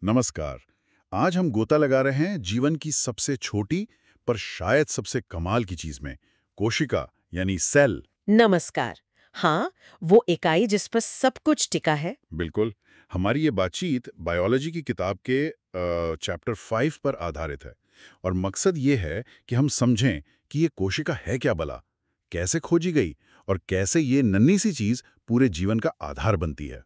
नमस्कार। आज हम गोता लगा रहे हैं जीवन की सबसे छोटी पर शायद सबसे कमाल की चीज में, कोशिका यानी सेल। नमस्कार। हाँ, वो इकाई जिस पर सब कुछ टिका है। बिल्कुल। हमारी ये बातचीत बायोलॉजी की किताब के चैप्टर 5 पर आधारित है और मकसद ये है कि हम समझें कि ये कोशिका है क्या भला, कैसे खोजी गई और कैसे ये नन्ही सी चीज पूरे जीवन का आधार बनती है।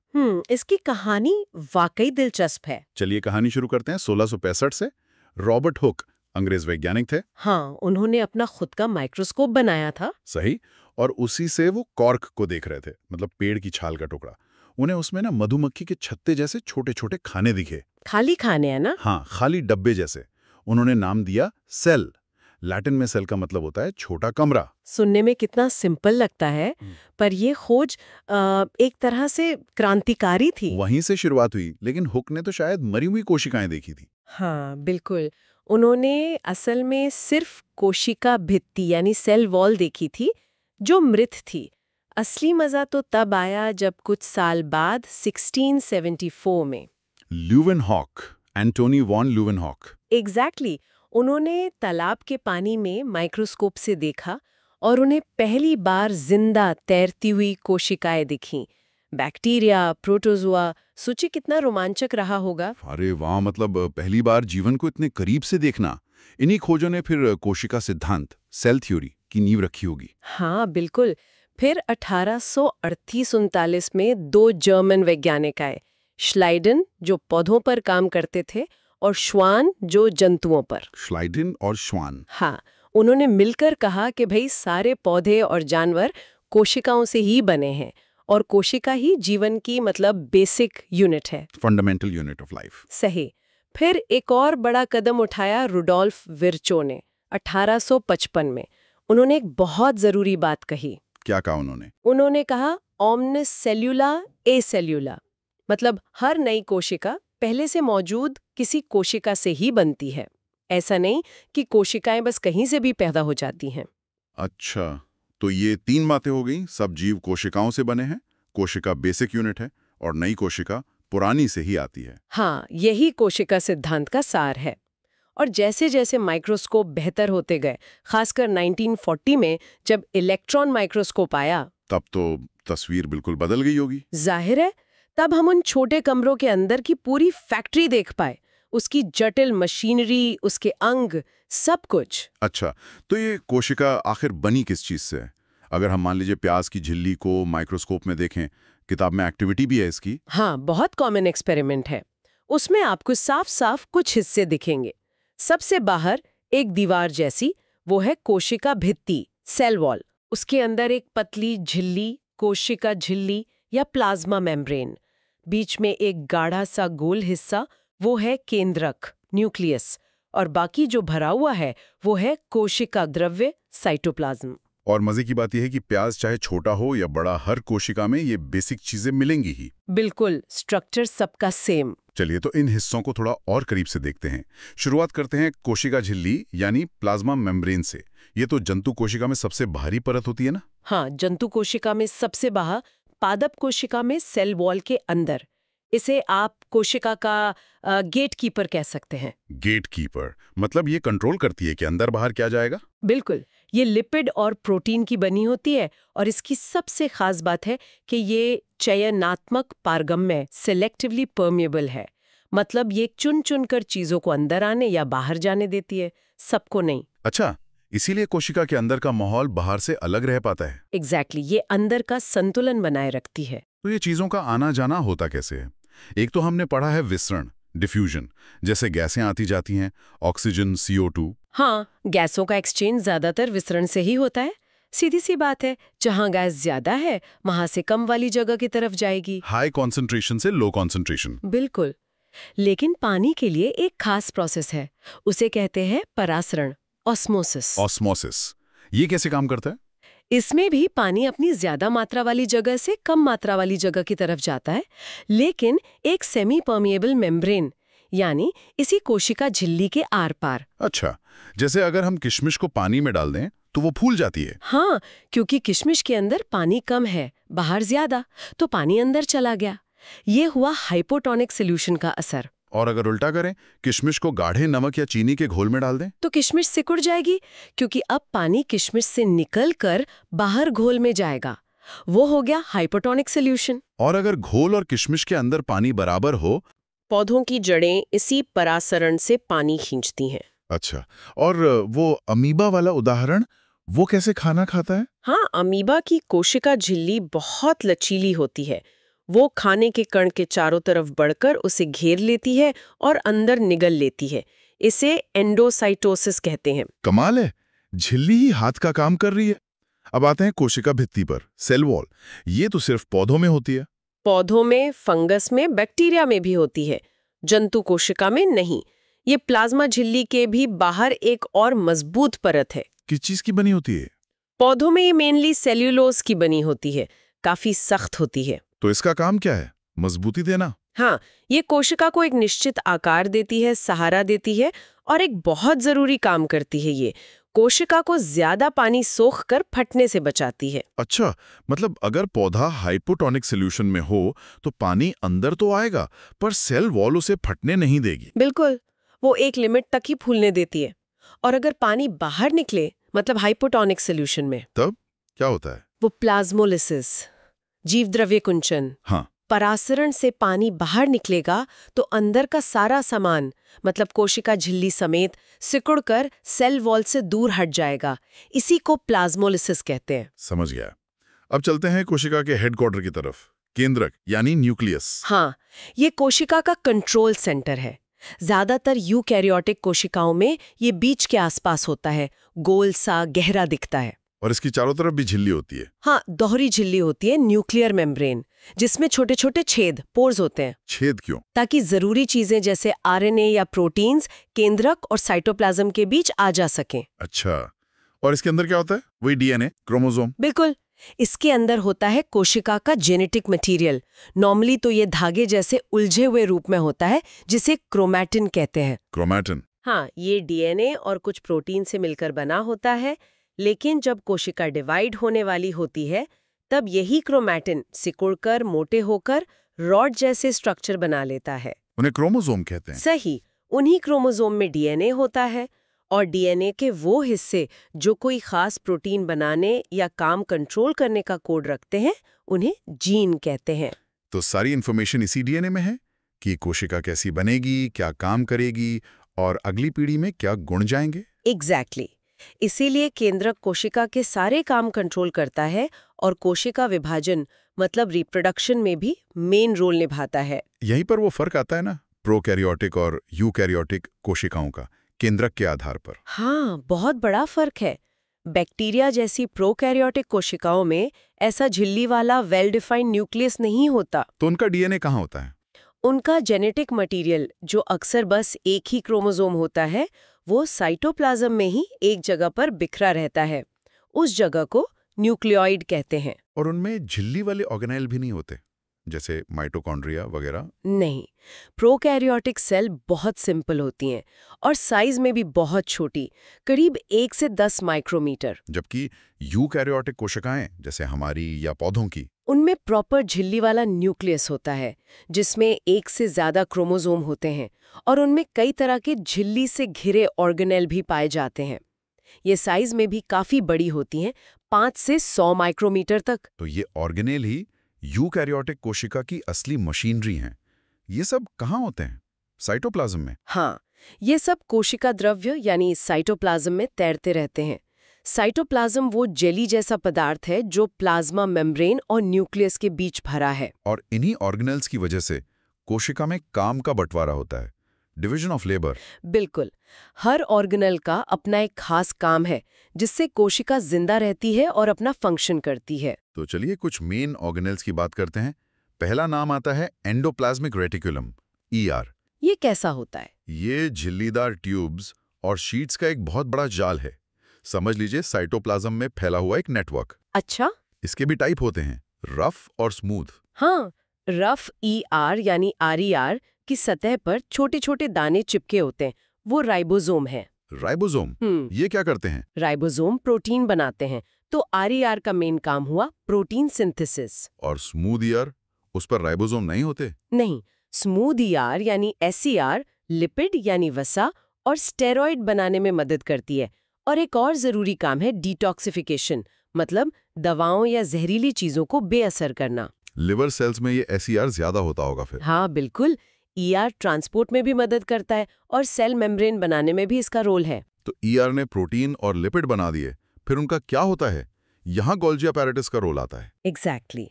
इसकी कहानी वाकई दिलचस्प है। चलिए कहानी शुरू करते हैं 1665 से। रॉबर्ट हुक अंग्रेज वैज्ञानिक थे। हाँ, उन्होंने अपना खुद का माइक्रोस्कोप बनाया था। सही। और उसी से वो कॉर्क को देख रहे थे, मतलब पेड़ की छाल का टुकड़ा। उन्हें उसमें ना मधुमक्खी के छत्ते जैसे छोटे छोटे खाने दिखे। खाली खाने है ना? हाँ, खाली डब्बे जैसे। उन्होंने नाम दिया सेल। लैटिन में सेल का मतलब होता है छोटा कमरा। सुनने में कितना सिंपल लगता है, पर ये खोज एक तरह से क्रांतिकारी थी। वहीं से शुरुआत हुई, लेकिन हुक ने तो शायद मरी हुई कोशिकाएं देखी थी। हाँ, बिल्कुल। उन्होंने असल में सिर्फ कोशिका भित्ति यानी सेल वॉल देखी थी, जो मृत थी। असली मजा तो तब आया जब कुछ साल बाद 1674 में Leeuwenhoek, Antony von Leeuwenhoek. Exactly उन्होंने तालाब के पानी में माइक्रोस्कोप से देखा और उन्हें पहली बार जिंदा तैरती हुई कोशिकाएं दिखीं। बैक्टीरिया, प्रोटोजुआ, सोचिए कितना रोमांचक रहा होगा। अरे वाह, मतलब पहली बार जीवन को इतने करीब से देखना। इन्हीं खोजों ने फिर कोशिका सिद्धांत, सेल थ्योरी की नींव रखी होगी। हाँ, बिल्कुल। फिर 1838-39 में दो जर्मन वैज्ञानिक आए, श्लाइडन जो पौधों पर काम करते थे और श्वान जो जंतुओं पर। श्लाइडन और श्वान। हाँ, उन्होंने मिलकर कहा कि भाई सारे पौधे और जानवर कोशिकाओं से ही बने हैं और कोशिका ही जीवन की मतलब बेसिक यूनिट है। Fundamental unit of life. सही। फिर एक और बड़ा कदम उठाया रुडोल्फ विर्चो ने 1855 में। उन्होंने एक बहुत जरूरी बात कही। क्या कहा उन्होंने? उन्होंने कहा ओमनिस सेल्यूला ए सेल्यूला, मतलब हर नई कोशिका पहले से मौजूद किसी कोशिका से ही बनती है। ऐसा नहीं कि कोशिकाएं बस कहीं से भी पैदा हो जाती हैं। अच्छा, तो ये तीन बातें हो गई। सब जीव कोशिकाओं से बने हैं, कोशिका बेसिक यूनिट है और नई कोशिका पुरानी से ही आती है। हाँ, यही कोशिका सिद्धांत का सार है। और जैसे जैसे माइक्रोस्कोप बेहतर होते गए, खासकर 1940 में जब इलेक्ट्रॉन माइक्रोस्कोप आया, तब तो तस्वीर बिल्कुल बदल गई होगी। जाहिर है, तब हम उन छोटे कमरों के अंदर की पूरी फैक्ट्री देख पाए, उसकी जटिल मशीनरी, उसके अंग, सब कुछ। अच्छा, तो ये कोशिका आखिर बनी किस चीज से है? अगर हम मान लीजिए प्याज की झिल्ली को माइक्रोस्कोप में देखें, किताब में एक्टिविटी भी है इसकी। हाँ, बहुत कॉमन एक्सपेरिमेंट है। उसमें आपको साफ साफ कुछ हिस्से दिखेंगे। सबसे बाहर एक दीवार जैसी, वो है कोशिका भित्ति, सेल वॉल। उसके अंदर एक पतली झिल्ली, कोशिका झिल्ली या प्लाज्मा मेम्ब्रेन। बीच में एक गाढ़ा सा गोल हिस्सा, वो है केंद्रक, न्यूक्लियस। और बाकी जो भरा हुआ है वो है कोशिका द्रव्य, साइटोप्लाज्म। और मजे की बात यह है कि प्याज चाहे छोटा हो या बड़ा, हर कोशिका में ये बेसिक चीजें मिलेंगी ही। बिल्कुल, स्ट्रक्चर सबका सेम। चलिए तो इन हिस्सों को थोड़ा और करीब से देखते हैं। शुरुआत करते हैं कोशिका झिल्ली यानी प्लाज्मा मेम्ब्रेन से। ये तो जंतु कोशिका में सबसे बाहरी परत होती है ना? हाँ, जंतु कोशिका में सबसे बाहर, पादप कोशिका में सेल वॉल के अंदर। इसे आप कोशिका का गेट कीपर कह सकते हैं। गेट कीपर मतलब ये कंट्रोल करती है कि अंदर बाहर क्या जाएगा? बिल्कुल, ये लिपिड और प्रोटीन की बनी होती है और इसकी सबसे खास बात है कि ये चयनात्मक पारगम्य, सेलेक्टिवली परमिएबल है। मतलब ये चुन चुन कर चीजों को अंदर आने या बाहर जाने देती है, सबको नहीं। अच्छा, इसीलिए कोशिका के अंदर का माहौल बाहर से अलग रह पाता है। एग्जैक्टली, ये अंदर का संतुलन बनाए रखती है। तो ये चीजों का आना जाना होता कैसे है? एक तो हमने पढ़ा है विसरण, डिफ्यूजन, जैसे गैसें आती जाती हैं, ऑक्सीजन, CO2। हाँ, गैसों का एक्सचेंज ज्यादातर विसरण से ही होता है। सीधी सी बात है, जहाँ गैस ज्यादा है वहां से कम वाली जगह की तरफ जाएगी। हाई कॉन्सेंट्रेशन से लो कॉन्सेंट्रेशन। बिल्कुल। लेकिन पानी के लिए एक खास प्रोसेस है, उसे कहते हैं परासरण, ऑस्मोसिस। ऑस्मोसिस, ये कैसे काम करता है? इसमें भी पानी अपनी ज्यादा मात्रा वाली जगह से कम मात्रा वाली जगह की तरफ जाता है, लेकिन एक सेमी परमिएबल मेम्ब्रेन यानी इसी कोशिका झिल्ली के आर पार। अच्छा, जैसे अगर हम किशमिश को पानी में डाल दें तो वो फूल जाती है। हाँ, क्योंकि किशमिश के अंदर पानी कम है, बाहर ज्यादा, तो पानी अंदर चला गया। ये हुआ हाइपोटोनिक सॉल्यूशन का असर। और अगर उल्टा करें, किशमिश को गाढ़े नमक या चीनी के घोल में डाल दें? तो किशमिश सिकुड़ जाएगी, क्योंकि अब पानी किशमिश से निकलकर बाहर घोल में जाएगा। वो हो गया हाइपोटोनिक सॉल्यूशन। और अगर घोल और किशमिश के अंदर पानी बराबर हो? पौधों की जड़ें इसी परासरण से पानी खींचती हैं। अच्छा, और वो अमीबा वाला उदाहरण, वो कैसे खाना खाता है? हाँ, अमीबा की कोशिका झिल्ली बहुत लचीली होती है। वो खाने के कण के चारों तरफ बढ़कर उसे घेर लेती है और अंदर निगल लेती है। इसे एंडोसाइटोसिस कहते हैं। कमाल है, झिल्ली ही हाथ का काम कर रही है। अब आते हैं कोशिका भित्ति पर, सेल वॉल। ये तो सिर्फ पौधों में होती है। पौधों में, फंगस में, बैक्टीरिया में भी होती है, जंतु कोशिका में नहीं। ये प्लाज्मा झिल्ली के भी बाहर एक और मजबूत परत है। किस चीज की बनी होती है? पौधों में ये मेनली सेल्यूलोज की बनी होती है, काफी सख्त होती है। तो इसका काम क्या है? मजबूती देना? हाँ, ये कोशिका को एक निश्चित आकार देती है, सहारा देती है, और एक बहुत जरूरी काम करती है। ये कोशिका को ज्यादा पानी सोखकर फटने से बचाती है। अच्छा, मतलब अगर पौधा हाइपोटोनिक सॉल्यूशन में हो तो पानी अंदर तो आएगा, पर सेल वॉल उसे फटने नहीं देगी। बिल्कुल, वो एक लिमिट तक ही फूलने देती है। और अगर पानी बाहर निकले, मतलब हाइपोटोनिक सॉल्यूशन में, तब क्या होता है? वो प्लाज्मोलिसिस, जीवद्रव्य कुंचन। हाँ। परासरण से पानी बाहर निकलेगा तो अंदर का सारा सामान, मतलब कोशिका झिल्ली समेत, सिकुड़कर सेल वॉल से दूर हट जाएगा। इसी को प्लाज्मोलिसिस कहते हैं। समझ गया। अब चलते हैं कोशिका के हेडक्वार्टर की तरफ, केंद्रक यानी न्यूक्लियस। हाँ, ये कोशिका का कंट्रोल सेंटर है। ज्यादातर यूकैरियोटिक कोशिकाओं में ये बीच के आसपास होता है, गोल सा गहरा दिखता है। और इसकी चारों तरफ भी झिल्ली होती है। हाँ, दोहरी झिल्ली होती है, न्यूक्लियर मेम्ब्रेन, जिसमें छोटे छोटे छेद, पोर्स होते हैं। छेद क्यों? ताकि जरूरी चीजें जैसे आरएनए या प्रोटीन्स केंद्रक और साइटोप्लाज्म के बीच आ जा सकें। अच्छा, और इसके अंदर क्या होता है? वही डीएनए, क्रोमोसोम? बिल्कुल, इसके अंदर होता है कोशिका का जेनेटिक मटेरियल। नॉर्मली तो ये धागे जैसे उलझे हुए रूप में होता है, जिसे क्रोमैटिन कहते हैं। क्रोमैटिन? हाँ, ये डीएनए और कुछ प्रोटीन से मिलकर बना होता है, लेकिन जब कोशिका डिवाइड होने वाली होती है, तब यही क्रोमैटिन सिकुड़कर मोटे होकर रॉड जैसे स्ट्रक्चर बना लेता है। उन्हें क्रोमोसोम कहते हैं। सही, उन्हीं क्रोमोसोम में डीएनए होता है, और डीएनए के वो हिस्से जो कोई खास प्रोटीन बनाने या काम कंट्रोल करने का कोड रखते हैं, उन्हें जीन कहते हैं। तो सारी इन्फॉर्मेशन इसी डीएनए में है कि कोशिका कैसी बनेगी, क्या काम करेगी और अगली पीढ़ी में क्या गुण जाएंगे। एग्जैक्टली। इसीलिए केंद्रक कोशिका के सारे काम कंट्रोल करता है और कोशिका विभाजन, मतलब रिप्रोडक्शन में भी मेन रोल निभाता है। यहीं पर वो फर्क आता है ना, प्रोकैरियोटिक और यूकैरियोटिक कोशिकाओं का, केंद्रक के आधार पर। हाँ, बहुत बड़ा फर्क है। बैक्टीरिया जैसी प्रोकैरियोटिक कोशिकाओं में ऐसा झिल्ली वाला वेल डिफाइंड न्यूक्लियस नहीं होता। तो उनका डीएनए कहाँ होता है? उनका जेनेटिक मटेरियल, जो अक्सर बस एक ही क्रोमोसोम होता है, वो साइटोप्लाज्म में ही एक जगह पर बिखरा रहता है। उस जगह को न्यूक्लियोइड कहते हैं। और उनमें झिल्ली वाले ऑर्गेनेल भी नहीं होते, जैसे माइटोकॉन्ड्रिया वगैरह? नहीं, प्रोकैरियोटिक सेल बहुत सिंपल होती हैं और साइज में भी बहुत छोटी, करीब 1 से 10 माइक्रोमीटर। जबकि यूकैरियोटिक कोशिकाएं, जैसे हमारी या पौधों की, उनमें प्रॉपर झिल्ली वाला न्यूक्लियस होता है, जिसमें 1 से ज्यादा क्रोमोसोम होते हैं, और उनमें कई तरह के झिल्ली से घिरे ऑर्गेनेल भी पाए जाते हैं। ये साइज में भी काफी बड़ी होती हैं, 5 से 100 माइक्रोमीटर तक। तो ये ऑर्गेनेल ही यूकैरियोटिक कोशिका की असली मशीनरी हैं। ये सब कहाँ होते हैं? साइटोप्लाज्म में? हाँ, ये सब कोशिका द्रव्य यानी साइटोप्लाज्म में तैरते रहते हैं। साइटोप्लाज्म वो जेली जैसा पदार्थ है जो प्लाज्मा मेम्ब्रेन और न्यूक्लियस के बीच भरा है। और इन्हीं ऑर्गेनेल्स की वजह से कोशिका में काम का बंटवारा होता है, डिवीजन ऑफ लेबर। बिल्कुल, हर ऑर्गेनेल का अपना एक खास काम है, जिससे कोशिका जिंदा रहती है और अपना फंक्शन करती है। तो चलिए कुछ मेन ऑर्गेनेल्स की बात करते हैं। पहला नाम आता है एंडोप्लाज्मिक रेटिकुलम, ER। ये कैसा होता है? ये झिल्लीदार ट्यूब्स और शीट्स का एक बहुत बड़ा जाल है। समझ लीजिए साइटोप्लाज्म में फैला हुआ एक नेटवर्क। अच्छा। इसके भी टाइप होते हैं, रफ और स्मूथ। हाँ, रफ ER यानी RER की सतह पर छोटे छोटे दाने चिपके होते हैं, वो राइबोसोम है। राइबोसोम? ये क्या करते हैं? राइबोसोम प्रोटीन बनाते हैं, तो RER का मेन काम हुआ प्रोटीन सिंथेसिस। और स्मूथ ER, उस पर राइबोसोम नहीं होते? नहीं, स्मूथ ईआर यानी एसईआर लिपिड यानी वसा और स्टेरॉइड बनाने में मदद करती है। और एक और जरूरी काम है डिटॉक्सिफिकेशन, मतलब दवाओं या जहरीली चीजों को बेअसर करना। लिवर सेल्स में ये एसईआर ज्यादा होता होगा फिर। हाँ बिल्कुल, ईआर ट्रांसपोर्ट में भी मदद करता है और सेल मेम्ब्रेन बनाने में भी इसका रोल है। तो ईआर ने प्रोटीन और लिपिड बना दिए, फिर उनका क्या होता है? यहाँ गोल्जी apparatus का रोल आता है। एग्जैक्टली।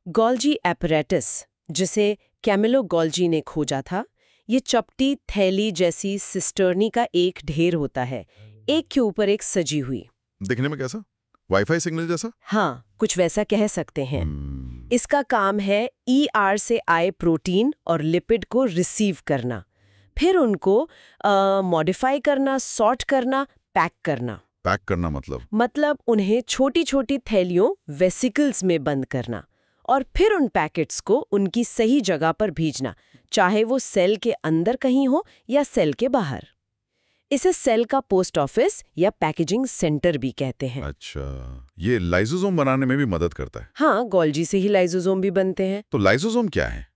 गोल्जी एपरेटस, जिसे कैमिलो गोल्जी ने खोजा था, ये चपटी थैली जैसी सिस्टर्नी का एक ढेर होता है, एक के ऊपर एक सजी हुई। दिखने में कैसा? वाईफाई सिग्नल जैसा? हाँ, कुछ वैसा कह सकते हैं। इसका काम है ईआर से आए प्रोटीन और लिपिड को रिसीव करना, फिर उनको मॉडिफाई करना, सॉर्ट करना, पैक करना। पैक करना मतलब उन्हें छोटी छोटी थैलियों वेसिकल्स में बंद करना और फिर उन पैकेट्स को उनकी सही जगह पर भेजना, चाहे वो सेल के अंदर कहीं हो या सेल के बाहर। इसे सेल का पोस्ट ऑफिस या पैकेजिंग सेंटर भी कहते हैं। अच्छा, ये लाइसोसोम बनाने में भी मदद करता है। हाँ, गोल्जी से ही लाइसोसोम भी बनते हैं। तो लाइसोसोम क्या है?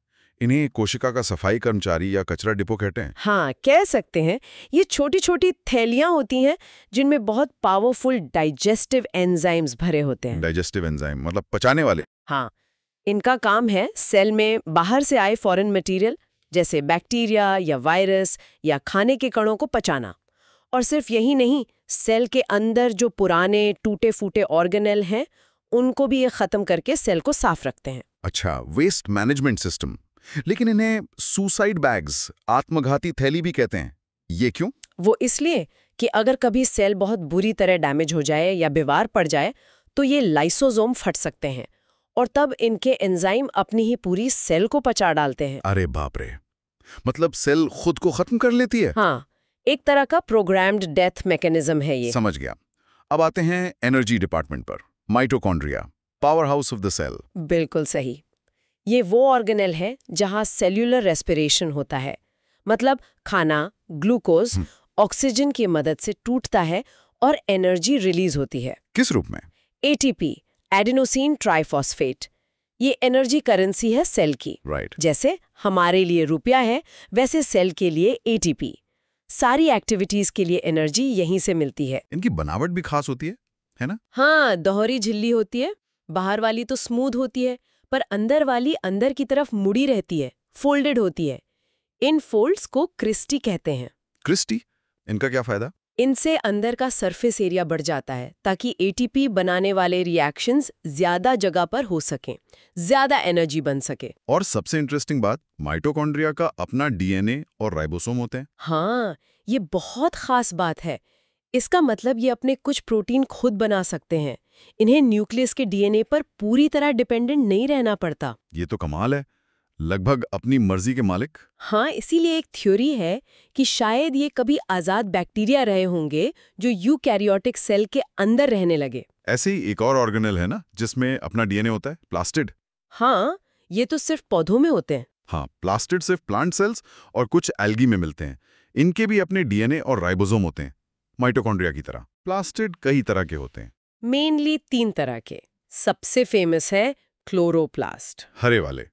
इन्हें कोशिका का सफाई कर्मचारी या कचरा डिपो कहते हैं। हाँ, कह सकते हैं। ये छोटी छोटी थैलियां होती हैं जिनमें बहुत पावरफुल डाइजेस्टिव एंजाइम्स भरे होते हैं। डाइजेस्टिव एंजाइम मतलब पचाने वाले। हाँ, इनका काम है सेल में बाहर से आए फॉरेन मटेरियल जैसे बैक्टीरिया या वायरस या खाने के कणों को पचाना। और सिर्फ यही नहीं, सेल के अंदर जो पुराने टूटे फूटे ऑर्गेनेल हैं उनको भी ये खत्म करके सेल को साफ रखते हैं। अच्छा, वेस्ट मैनेजमेंट सिस्टम। लेकिन इन्हें सुसाइड बैग्स, आत्मघाती थैली भी कहते हैं। ये क्यों? वो इसलिए कि अगर कभी सेल बहुत बुरी तरह डैमेज हो जाए या बीमार पड़ जाए तो ये लाइसोसोम फट सकते हैं और तब इनके एंजाइम अपनी ही पूरी सेल को पचा डालते हैं। अरे बाप रे, मतलब सेल खुद को खत्म कर लेती है? हाँ, एक तरह का प्रोग्राम्ड डेथ मैकेनिज्म है ये। समझ गया। अब आते हैं एनर्जी डिपार्टमेंट पर। Mitochondria, power house of the cell. बिल्कुल सही। ये वो ऑर्गेनेल है जहां सेल्यूलर रेस्पिरेशन होता है, मतलब खाना, ग्लूकोज, ऑक्सीजन की मदद से टूटता है और एनर्जी रिलीज होती है। किस रूप में? ATP, adenosine triphosphate. ये एनर्जी करेंसी है सेल की। राइट। जैसे हमारे लिए रुपया है, वैसे सेल के लिए एटीपी। सारी एक्टिविटीज के लिए एनर्जी यहीं से मिलती है। इनकी बनावट भी खास होती है ना? हाँ, दोहरी झिल्ली होती है। बाहर वाली तो स्मूथ होती है, पर अंदर वाली अंदर की तरफ मुड़ी रहती है, फोल्डेड होती है। इन फोल्ड्स को क्रिस्टी कहते हैं। क्रिस्टी? इनका क्या फायदा? इनसे अंदर का सरफेस एरिया बढ़ जाता है ताकि एटीपी बनाने वाले रिएक्शंस ज्यादा जगह पर हो सकें, ज्यादा एनर्जी बन सके। और सबसे इंटरेस्टिंग बात, माइटोकॉन्ड्रिया का अपना डीएनए और राइबोसोम होते हैं। हाँ, ये बहुत खास बात है। इसका मतलब ये अपने कुछ प्रोटीन खुद बना सकते हैं। इन्हें न्यूक्लियस के डीएनए पर पूरी तरह डिपेंडेंट नहीं रहना पड़ता। ये तो कमाल है, लगभग अपनी मर्जी के मालिक। हाँ, इसीलिए एक थ्योरी है कि शायद ये कभी आजाद बैक्टीरिया रहे होंगे जो यूकैरियोटिक सेल के अंदर रहने लगे। ऐसे ही एक और ऑर्गेनेल है ना जिसमें अपना डीएनए होता है, प्लास्टिड। हाँ, ये तो सिर्फ पौधों में होते हैं। हाँ, प्लास्टिड सिर्फ प्लांट सेल्स और कुछ एल्गी में मिलते हैं। इनके भी अपने डीएनए और राइबोसोम होते हैं, माइटोकॉन्ड्रिया की तरह। प्लास्टिड कई तरह के होते हैं, मेनली 3 तरह के। सबसे फेमस है क्लोरोप्लास्ट। हरे वाले,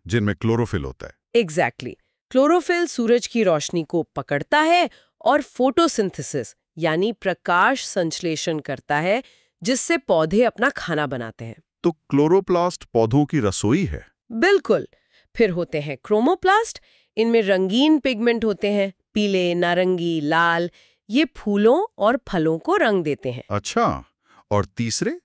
जिनमें क्लोरोफिल होता है। एग्जैक्टली। क्लोरोफिल सूरज की रोशनी को पकड़ता है और फोटोसिंथेसिस यानी प्रकाश संश्लेषण करता है, जिससे पौधे अपना खाना बनाते हैं। तो क्लोरोप्लास्ट पौधों की रसोई है। बिल्कुल। फिर होते हैं क्रोमोप्लास्ट। इनमें रंगीन पिगमेंट होते हैं, पीले, नारंगी, लाल। ये फूलों और फलों को रंग देते हैं। अच्छा, और तीसरे?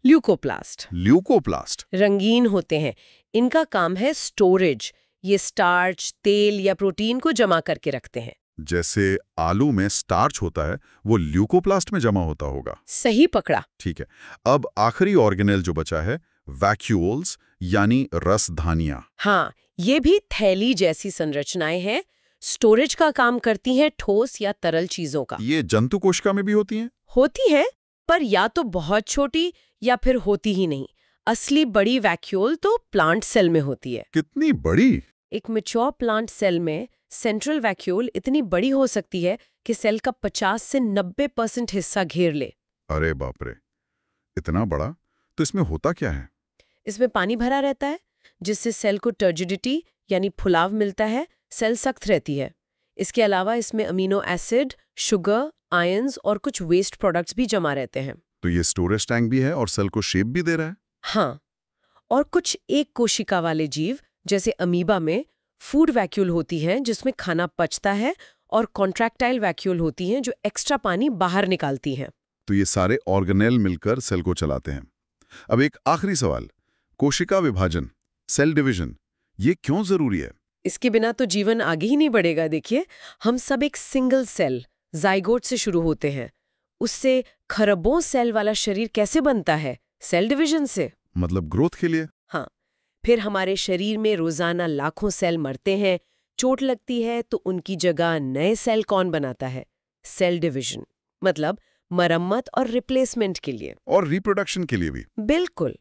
ल्यूकोप्लास्ट। ल्यूकोप्लास्ट। रंगीन होते हैं। इनका काम है स्टोरेज। ये स्टार्च, तेल या प्रोटीन को जमा करके रखते हैं। जैसे आलू में स्टार्च होता है, वो ल्यूकोप्लास्ट में जमा होता होगा। सही पकड़ा। ठीक है। अब आखिरी ऑर्गेनेल जो बचा है, वैक्यूल्स यानी रसधानियां। हाँ, ये भी थैली जैसी संरचनाएं हैं। स्टोरेज का काम करती हैं ठोस या तरल चीजों का। ये जंतु कोशिका में भी होती हैं? होती है, पर या तो बहुत छोटी या फिर होती ही नहीं। असली बड़ी वैक्यूल तो प्लांट सेल में होती है। कितनी बड़ी? एक मैच्योर प्लांट सेल में सेंट्रल वैक्यूल इतनी बड़ी हो सकती है कि सेल का 50 से 90% हिस्सा घेर ले। अरे बाप रे, इतना बड़ा? तो इसमें होता क्या है? इसमें पानी भरा रहता है, जिससे सेल को टर्जिडिटी यानी फुलाव मिलता है, सेल सख्त रहती है। इसके अलावा इसमें अमीनो एसिड, शुगर, आयंस और कुछ वेस्ट प्रोडक्ट्स भी जमा रहते हैं। तो ये स्टोरेज टैंक भी है और सेल को शेप भी दे रहा है। हाँ, और कुछ एक कोशिका वाले जीव जैसे अमीबा में फूड वैक्यूल होती हैं जिसमें खाना पचता है, और कॉन्ट्रैक्टाइल वैक्यूल होती हैं जो एक्स्ट्रा पानी बाहर निकालती हैं। तो ये सारे ऑर्गेनेल मिलकर सेल को चलाते हैं। अब एक आखिरी सवाल, कोशिका विभाजन, सेल डिवीजन, ये क्यों जरूरी है? इसके बिना तो जीवन आगे ही नहीं बढ़ेगा। देखिए, हम सब एक सिंगल सेल जाइगोट से शुरू होते हैं। उससे खरबों सेल वाला शरीर कैसे बनता है? सेल डिवीजन से। मतलब ग्रोथ के लिए? हाँ, फिर हमारे शरीर में रोजाना लाखों सेल मरते हैं, चोट लगती है तो उनकी जगह नए सेल कौन बनाता है? सेल डिवीजन, मतलब मरम्मत और रिप्लेसमेंट के लिए। और रिप्रोडक्शन के लिए भी? बिल्कुल।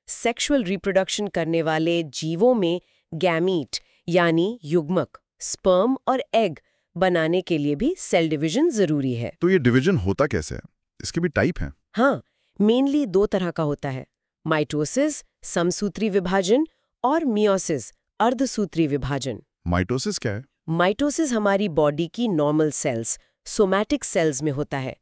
सेक्सुअल रिप्रोडक्शन करने वाले जीवों में गैमीट यानी युग्मक, स्पर्म और एग बनाने के लिए भी सेल डिवीजन जरूरी है। तो ये डिवीजन होता कैसे है? इसके भी टाइप हैं? हाँ, मेनली 2 तरह का होता है, माइटोसिस समसूत्री विभाजन और मियोसिस अर्धसूत्री विभाजन। माइटोसिस क्या है? माइटोसिस हमारी बॉडी की नॉर्मल सेल्स, सोमैटिक सेल्स में होता है।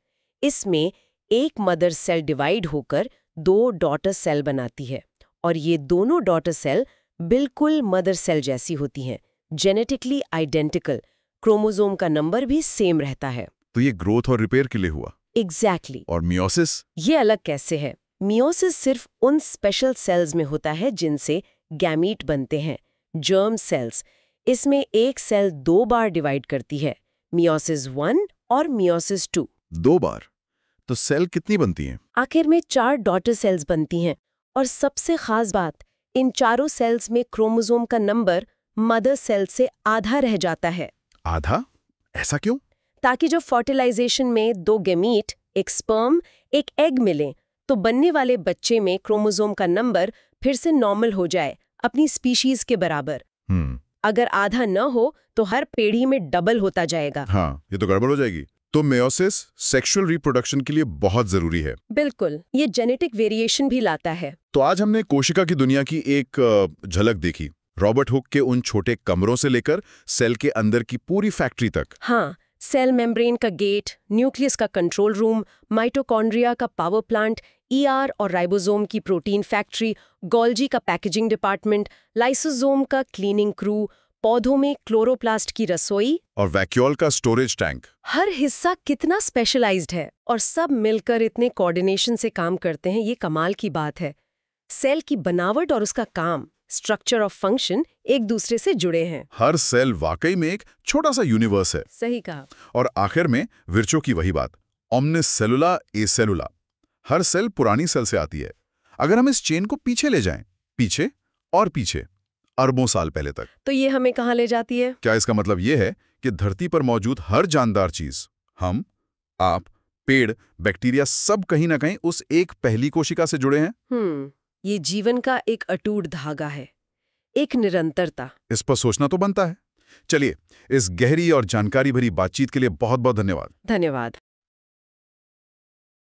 इसमें एक मदर सेल डिवाइड होकर 2 डॉटर सेल बनाती है, और ये दोनों डॉटर सेल बिल्कुल मदर सेल जैसी होती हैं, जेनेटिकली आइडेंटिकल, क्रोमोसोम का नंबर भी सेम रहता है। तो ये ग्रोथ और रिपेयर के लिए हुआ? एग्जैक्टली। और मियोसिस? ये अलग कैसे है? मियोसिस सिर्फ उन स्पेशल सेल्स में होता है जिनसे गैमीट बनते हैं, जर्म सेल्स। इसमें एक सेल 2 बार डिवाइड करती है, मियोसिस 1 और मियोसिस 2। 2 बार? तो सेल कितनी बनती हैं? आखिर में 4 डॉटर सेल्स बनती हैं, और सबसे खास बात, इन चारों सेल्स में क्रोमोसोम का नंबर मदर सेल से आधा रह जाता है। आधा? ऐसा क्यों? ताकि जो फर्टिलाइजेशन में 2 गैमीट, एक स्पर्म, एक एग मिलें, तो बनने वाले बच्चे में क्रोमोसोम का नंबर फिर से नॉर्मल हो जाए, अपनी स्पीशीज के बराबर। अगर आधा न हो तो हर पीढ़ी में डबल होता जाएगा। हाँ, ये तो गड़बड़ हो जाएगी। तो मेयोसिस सेक्सुअल रिप्रोडक्शन के लिए बहुत जरूरी है। बिल्कुल, ये जेनेटिक वेरिएशन भी लाता है। तो आज हमने कोशिका की दुनिया की एक झलक देखी, रॉबर्ट हुक के उन छोटे कमरों से लेकर सेल के अंदर की पूरी फैक्ट्री तक। हाँ, सेल मेम्ब्रेन का गेट, न्यूक्लियस का कंट्रोल रूम, माइटोकॉन्ड्रिया का पावर प्लांट, ईआर और राइबोसोम की प्रोटीन फैक्ट्री, गोल्जी का पैकेजिंग डिपार्टमेंट, लाइसोसोम का क्लीनिंग क्रू, पौधों में क्लोरोप्लास्ट की रसोई और वैक्यूल का स्टोरेज टैंक। हर हिस्सा कितना स्पेशलाइज्ड है, और सब मिलकर इतने कोऑर्डिनेशन से काम करते हैं, ये कमाल की बात है। सेल की बनावट और उसका काम, स्ट्रक्चर ऑफ फंक्शन एक दूसरे से जुड़े हैं। हर सेल वाकई में एक छोटा सा यूनिवर्स है। सही कहा। और आखिर में विर्चो की वही बात, ओमनिस सेलुला ए सेलुला, हर सेल पुरानी सेल से आती है। अगर हम इस चेन को पीछे ले जाएं, पीछे और पीछे, अरबों साल पहले तक, तो ये हमें कहाँ ले जाती है? क्या इसका मतलब ये है कि धरती पर मौजूद हर जानदार चीज, हम, आप, पेड़, बैक्टीरिया, सब कहीं ना कहीं उस एक पहली कोशिका से जुड़े हैं? ये जीवन का एक अटूट धागा है, एक निरंतरता। इस पर सोचना तो बनता है। चलिए, इस गहरी और जानकारी भरी बातचीत के लिए बहुत बहुत धन्यवाद। धन्यवाद।